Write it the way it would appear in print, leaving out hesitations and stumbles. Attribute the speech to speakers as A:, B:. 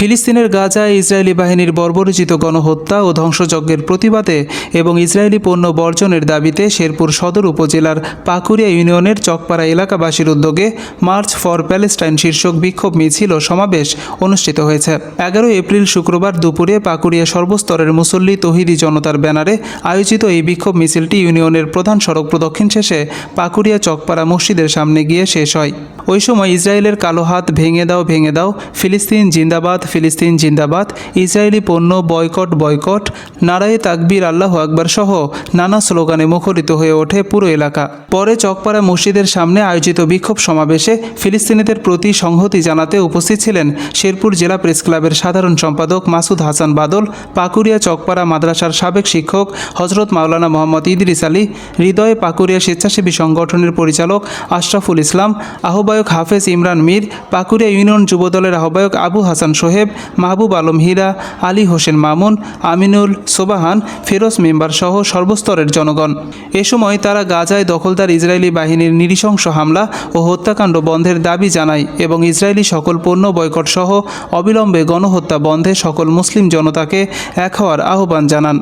A: ফিলিস্তিনের গাজায় ইসরায়েলি বাহিনীর বর্বরোচিত গণহত্যা ও ধ্বংসযজ্ঞের প্রতিবাদে এবং ইসরায়েলি পণ্য বর্জনের দাবিতে শেরপুর সদর উপজেলার পাকুড়িয়া ইউনিয়নের চকপাড়া এলাকাবাসীর উদ্যোগে মার্চ ফর প্যালেস্টাইন শীর্ষক বিক্ষোভ মিছিল ও সমাবেশ অনুষ্ঠিত হয়েছে। 11 এপ্রিল শুক্রবার দুপুরে পাকুড়িয়া সর্বস্তরের মুসল্লি তৌহিদি জনতার ব্যানারে আয়োজিত এই বিক্ষোভ মিছিলটি ইউনিয়নের প্রধান সড়ক প্রদক্ষিণ শেষে পাকুড়িয়া চকপাড়া মসজিদের সামনে গিয়ে শেষ হয়। ওই সময় ইসরায়েলের কালো হাত ভেঙে দাও, ফিলিস্তিন জিন্দাবাদ, ফিলিস্তিন জিন্দাবাদ, ইসরায়েলি পণ্য বয়কট বয়কট, নারায়ে তাকবীর, আল্লাহু আকবার সহ নানা স্লোগানে মুখরিত হয়ে ওঠে পুরো এলাকা। পরে চকপাড়া মসজিদের সামনে আয়োজিত বিক্ষোভ সমাবেশে ফিলিস্তিনিদের প্রতি সংহতি জানাতে উপস্থিত ছিলেন শেরপুর জেলা প্রেস ক্লাবের সাধারণ সম্পাদক মাসুদ হাসান বাদল, পাকুড়িয়া চকপাড়া মাদ্রাসার সাবেক শিক্ষক হজরত মাওলানা মোহাম্মদ ইদ্রিস আলী, হৃদয় পাকুড়িয়া স্বেচ্ছাসেবী সংগঠনের পরিচালক আশরাফুল ইসলাম, আহ্বায়ক হাফেজ ইমরান মীর, পাকুড়িয়া ইউনিয়ন যুবদলের আহ্বায়ক আবু হাসান সোহেব, মাহবুব আলম হীরা, আলী হোসেন মামুন, আমিনুল, সোবাহান, ফেরোজ মেম্বার সহ সর্বস্তরের জনগণ। এ সময় তারা গাজায় দখলদার ইসরায়েলি বাহিনীর নৃশংস হামলা ও হত্যাকাণ্ড বন্ধের দাবি জানায় এবং ইসরায়েলি সকল পণ্য বয়কট সহ অবিলম্বে গণহত্যা বন্ধে সকল মুসলিম জনতাকে এক হওয়ার আহ্বান জানান।